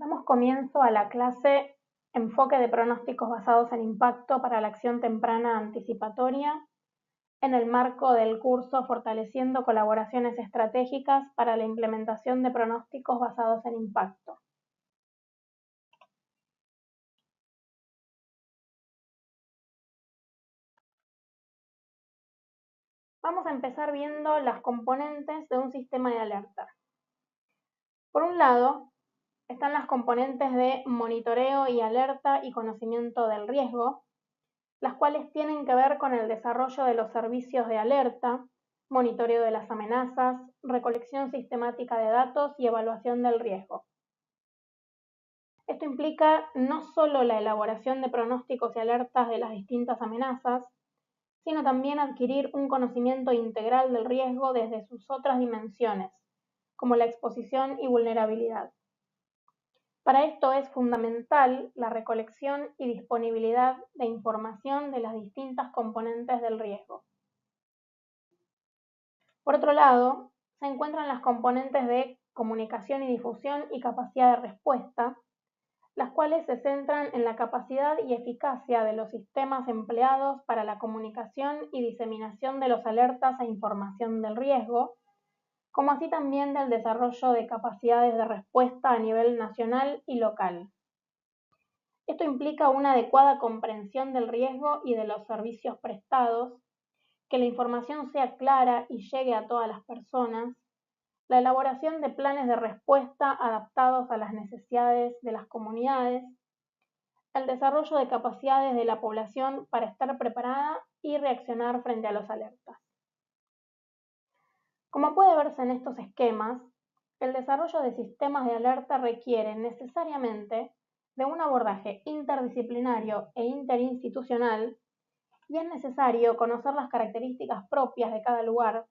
Damos comienzo a la clase Enfoque de pronósticos basados en impacto para la acción temprana anticipatoria en el marco del curso Fortaleciendo colaboraciones estratégicas para la implementación de pronósticos basados en impacto. Vamos a empezar viendo las componentes de un sistema de alerta. Por un lado, están las componentes de monitoreo y alerta y conocimiento del riesgo, las cuales tienen que ver con el desarrollo de los servicios de alerta, monitoreo de las amenazas, recolección sistemática de datos y evaluación del riesgo. Esto implica no solo la elaboración de pronósticos y alertas de las distintas amenazas, sino también adquirir un conocimiento integral del riesgo desde sus otras dimensiones, como la exposición y vulnerabilidad. Para esto es fundamental la recolección y disponibilidad de información de las distintas componentes del riesgo. Por otro lado, se encuentran las componentes de comunicación y difusión y capacidad de respuesta, las cuales se centran en la capacidad y eficacia de los sistemas empleados para la comunicación y diseminación de los alertas e información del riesgo, como así también del desarrollo de capacidades de respuesta a nivel nacional y local. Esto implica una adecuada comprensión del riesgo y de los servicios prestados, que la información sea clara y llegue a todas las personas, la elaboración de planes de respuesta adaptados a las necesidades de las comunidades, el desarrollo de capacidades de la población para estar preparada y reaccionar frente a los alertas. Como puede verse en estos esquemas, el desarrollo de sistemas de alerta requiere necesariamente de un abordaje interdisciplinario e interinstitucional, y es necesario conocer las características propias de cada lugar,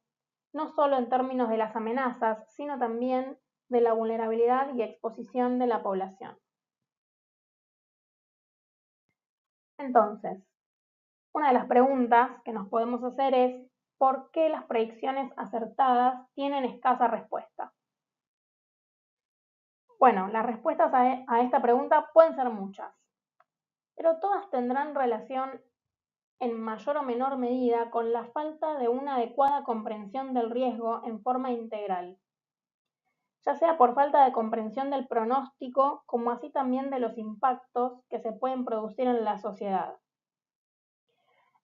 no solo en términos de las amenazas, sino también de la vulnerabilidad y exposición de la población. Entonces, una de las preguntas que nos podemos hacer es ¿por qué las predicciones acertadas tienen escasa respuesta? Bueno, las respuestas a esta pregunta pueden ser muchas, pero todas tendrán relación en mayor o menor medida con la falta de una adecuada comprensión del riesgo en forma integral, ya sea por falta de comprensión del pronóstico, como así también de los impactos que se pueden producir en la sociedad.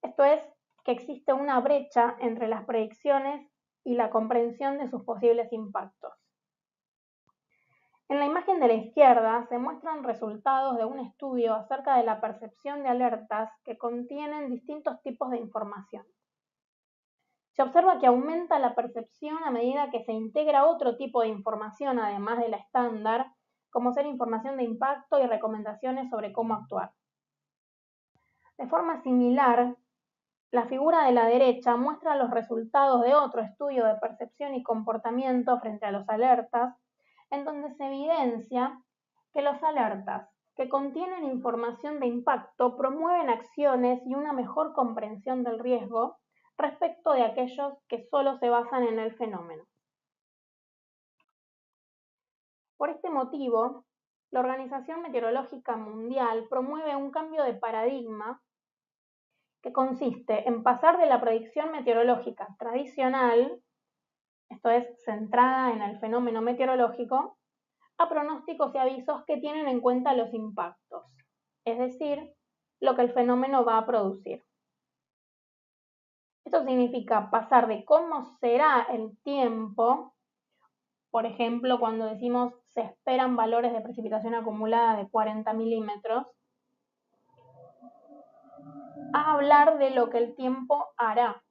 Esto es, que existe una brecha entre las predicciones y la comprensión de sus posibles impactos. En la imagen de la izquierda se muestran resultados de un estudio acerca de la percepción de alertas que contienen distintos tipos de información. Se observa que aumenta la percepción a medida que se integra otro tipo de información, además de la estándar, como ser información de impacto y recomendaciones sobre cómo actuar. De forma similar, la figura de la derecha muestra los resultados de otro estudio de percepción y comportamiento frente a los alertas, en donde se evidencia que los alertas que contienen información de impacto promueven acciones y una mejor comprensión del riesgo respecto de aquellos que solo se basan en el fenómeno. Por este motivo, la Organización Meteorológica Mundial promueve un cambio de paradigma que consiste en pasar de la predicción meteorológica tradicional, esto es, centrada en el fenómeno meteorológico, a pronósticos y avisos que tienen en cuenta los impactos, es decir, lo que el fenómeno va a producir. Esto significa pasar de cómo será el tiempo, por ejemplo, cuando decimos se esperan valores de precipitación acumulada de 40 milímetros, a hablar de lo que el tiempo hará,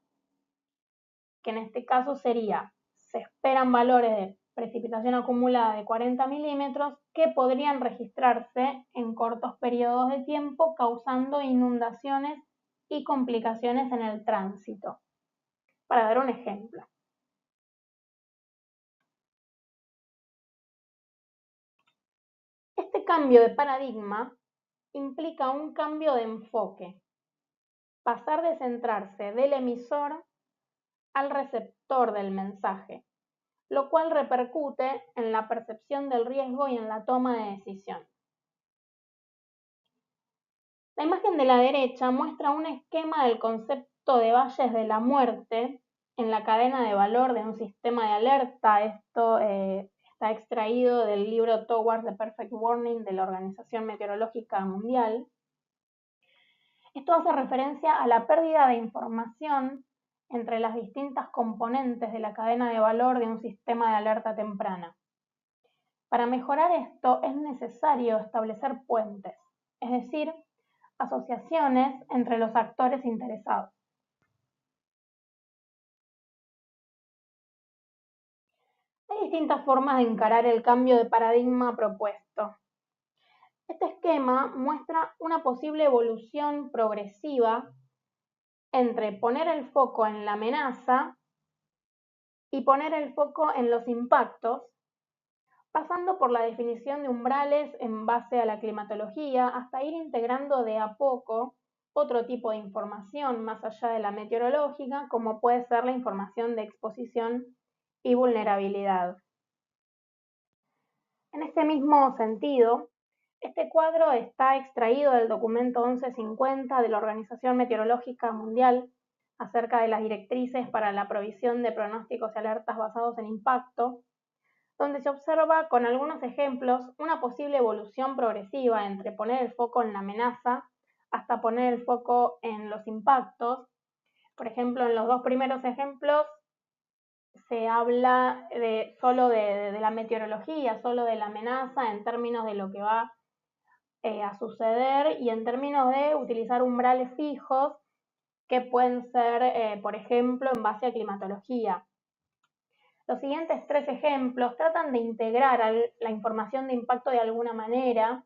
que en este caso sería, se esperan valores de precipitación acumulada de 40 milímetros que podrían registrarse en cortos periodos de tiempo, causando inundaciones y complicaciones en el tránsito. Para dar un ejemplo. Este cambio de paradigma implica un cambio de enfoque, pasar de centrarse del emisor al receptor del mensaje, lo cual repercute en la percepción del riesgo y en la toma de decisión. La imagen de la derecha muestra un esquema del concepto de valles de la muerte en la cadena de valor de un sistema de alerta. Esto está extraído del libro Towards the Perfect Warning de la Organización Meteorológica Mundial. Esto hace referencia a la pérdida de información entre las distintas componentes de la cadena de valor de un sistema de alerta temprana. Para mejorar esto es necesario establecer puentes, es decir, asociaciones entre los actores interesados. Hay distintas formas de encarar el cambio de paradigma propuesto. Este esquema muestra una posible evolución progresiva entre poner el foco en la amenaza y poner el foco en los impactos, pasando por la definición de umbrales en base a la climatología hasta ir integrando de a poco otro tipo de información más allá de la meteorológica, como puede ser la información de exposición y vulnerabilidad. En este mismo sentido, este cuadro está extraído del documento 1150 de la Organización Meteorológica Mundial acerca de las directrices para la provisión de pronósticos y alertas basados en impacto, donde se observa con algunos ejemplos una posible evolución progresiva entre poner el foco en la amenaza hasta poner el foco en los impactos. Por ejemplo, en los dos primeros ejemplos se habla solo de la meteorología, solo de la amenaza en términos de lo que va a suceder y en términos de utilizar umbrales fijos que pueden ser, por ejemplo, en base a climatología. Los siguientes tres ejemplos tratan de integrar la información de impacto de alguna manera,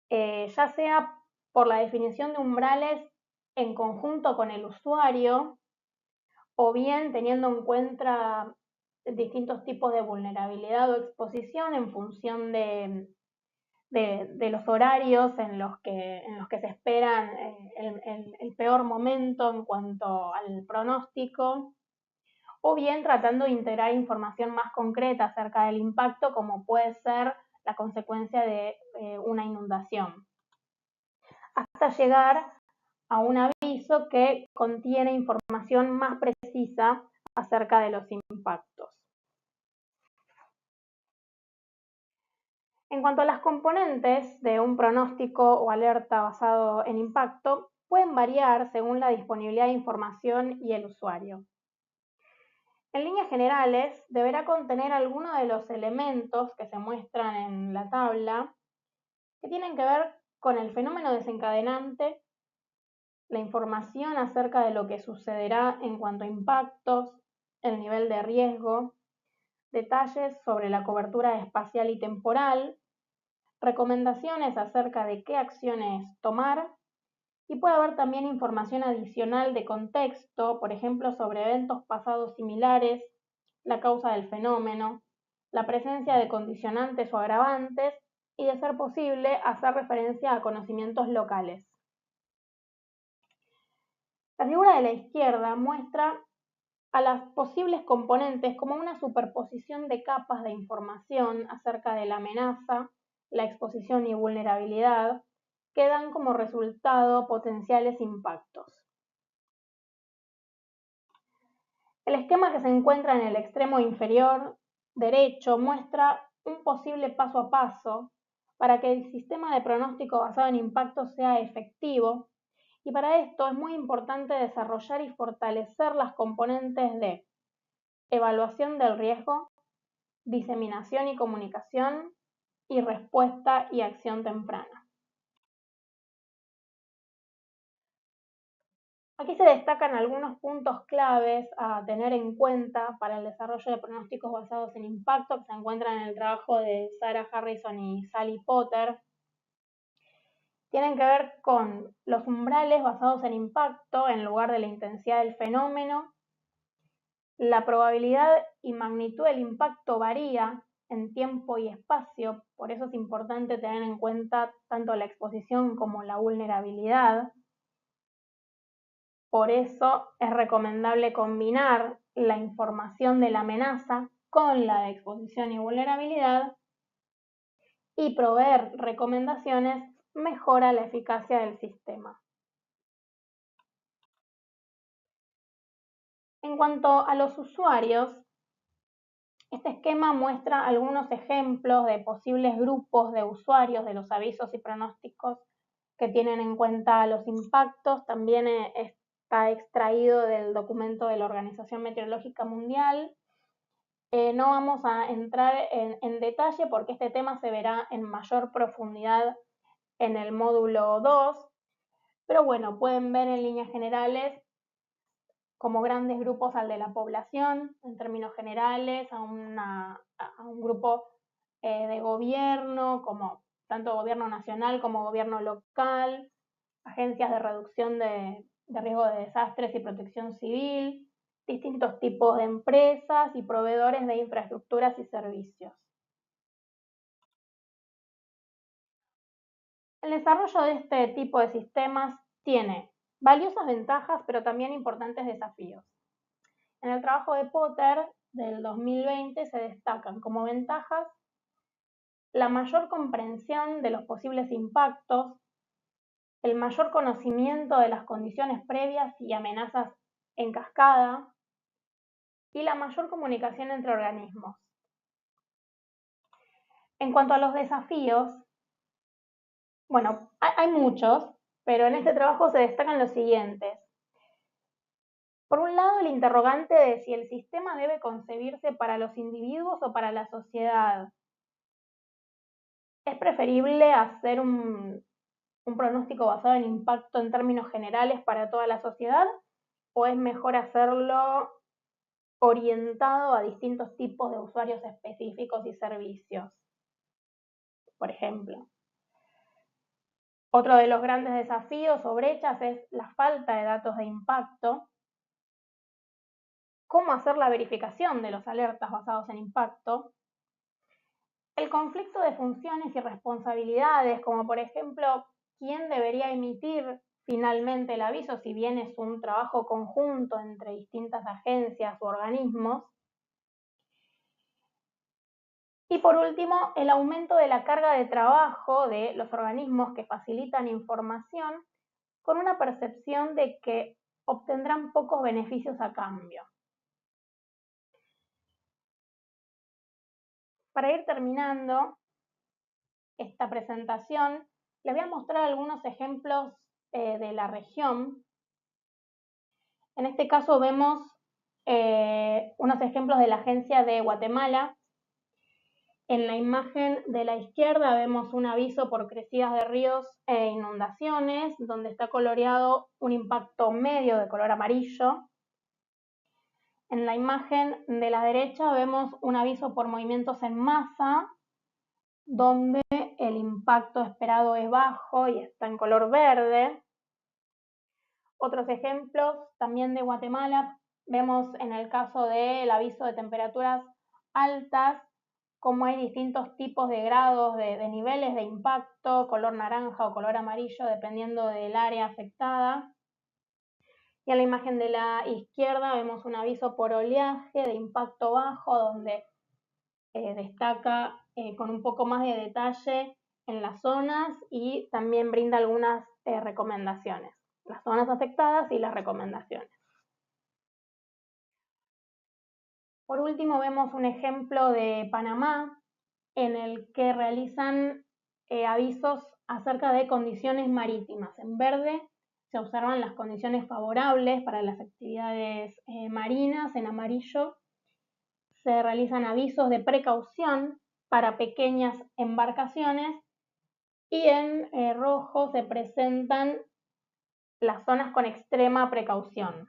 ya sea por la definición de umbrales en conjunto con el usuario, o bien teniendo en cuenta distintos tipos de vulnerabilidad o exposición en función de los horarios en los que se esperan el peor momento en cuanto al pronóstico, o bien tratando de integrar información más concreta acerca del impacto, como puede ser la consecuencia de una inundación, hasta llegar a un aviso que contiene información más precisa acerca de los impactos. En cuanto a las componentes de un pronóstico o alerta basado en impacto, pueden variar según la disponibilidad de información y el usuario. En líneas generales, deberá contener algunos de los elementos que se muestran en la tabla que tienen que ver con el fenómeno desencadenante, la información acerca de lo que sucederá en cuanto a impactos, el nivel de riesgo, detalles sobre la cobertura espacial y temporal, recomendaciones acerca de qué acciones tomar, y puede haber también información adicional de contexto, por ejemplo, sobre eventos pasados similares, la causa del fenómeno, la presencia de condicionantes o agravantes y, de ser posible, hacer referencia a conocimientos locales. La figura de la izquierda muestra a las posibles componentes como una superposición de capas de información acerca de la amenaza, la exposición y vulnerabilidad, que dan como resultado potenciales impactos. El esquema que se encuentra en el extremo inferior derecho muestra un posible paso a paso para que el sistema de pronóstico basado en impactos sea efectivo, y para esto es muy importante desarrollar y fortalecer las componentes de evaluación del riesgo, diseminación y comunicación, y respuesta y acción temprana. Aquí se destacan algunos puntos claves a tener en cuenta para el desarrollo de pronósticos basados en impacto, que se encuentran en el trabajo de Sarah Harrison y Sally Potter. Tienen que ver con los umbrales basados en impacto en lugar de la intensidad del fenómeno. La probabilidad y magnitud del impacto varía en tiempo y espacio, por eso es importante tener en cuenta tanto la exposición como la vulnerabilidad. Por eso es recomendable combinar la información de la amenaza con la de exposición y vulnerabilidad y proveer recomendaciones mejora la eficacia del sistema. En cuanto a los usuarios, este esquema muestra algunos ejemplos de posibles grupos de usuarios de los avisos y pronósticos que tienen en cuenta los impactos. También está extraído del documento de la Organización Meteorológica Mundial. No vamos a entrar en detalle porque este tema se verá en mayor profundidad en el módulo 2, pero bueno, pueden ver en líneas generales como grandes grupos al de la población, en términos generales, a un grupo de gobierno, como tanto gobierno nacional como gobierno local, agencias de reducción de riesgo de desastres y protección civil, distintos tipos de empresas y proveedores de infraestructuras y servicios. El desarrollo de este tipo de sistemas tiene valiosas ventajas, pero también importantes desafíos. En el trabajo de Potter del 2020 se destacan como ventajas la mayor comprensión de los posibles impactos, el mayor conocimiento de las condiciones previas y amenazas en cascada y la mayor comunicación entre organismos. En cuanto a los desafíos, bueno, hay muchos, pero en este trabajo se destacan los siguientes. Por un lado, el interrogante de si el sistema debe concebirse para los individuos o para la sociedad. ¿Es preferible hacer un pronóstico basado en impacto en términos generales para toda la sociedad o es mejor hacerlo orientado a distintos tipos de usuarios específicos y servicios? Por ejemplo. Otro de los grandes desafíos o brechas es la falta de datos de impacto. ¿Cómo hacer la verificación de los alertas basados en impacto? El conflicto de funciones y responsabilidades, como por ejemplo, ¿quién debería emitir finalmente el aviso si bien es un trabajo conjunto entre distintas agencias u organismos? Y por último, el aumento de la carga de trabajo de los organismos que facilitan información con una percepción de que obtendrán pocos beneficios a cambio. Para ir terminando esta presentación, les voy a mostrar algunos ejemplos de la región. En este caso vemos unos ejemplos de la Agencia de Guatemala. En la imagen de la izquierda vemos un aviso por crecidas de ríos e inundaciones, donde está coloreado un impacto medio de color amarillo. En la imagen de la derecha vemos un aviso por movimientos en masa, donde el impacto esperado es bajo y está en color verde. Otros ejemplos también de Guatemala, vemos en el caso del aviso de temperaturas altas, cómo hay distintos tipos de grados, de niveles de impacto, color naranja o color amarillo, dependiendo del área afectada. Y en la imagen de la izquierda vemos un aviso por oleaje de impacto bajo, donde destaca con un poco más de detalle en las zonas y también brinda algunas recomendaciones, las zonas afectadas y las recomendaciones. Por último, vemos un ejemplo de Panamá en el que realizan avisos acerca de condiciones marítimas. En verde se observan las condiciones favorables para las actividades marinas, en amarillo se realizan avisos de precaución para pequeñas embarcaciones y en rojo se presentan las zonas con extrema precaución.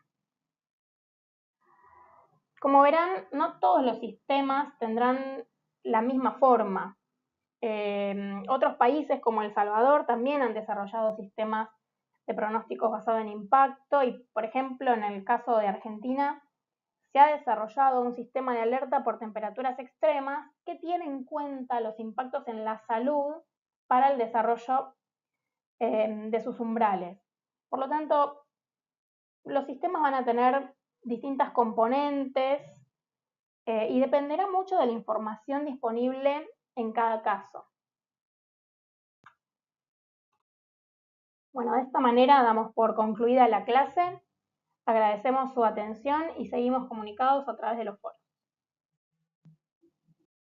Como verán, no todos los sistemas tendrán la misma forma. Otros países como El Salvador también han desarrollado sistemas de pronósticos basados en impacto y, por ejemplo, en el caso de Argentina, se ha desarrollado un sistema de alerta por temperaturas extremas que tiene en cuenta los impactos en la salud para el desarrollo de sus umbrales. Por lo tanto, los sistemas van a tener distintas componentes y dependerá mucho de la información disponible en cada caso. Bueno, de esta manera damos por concluida la clase, agradecemos su atención y seguimos comunicados a través de los foros.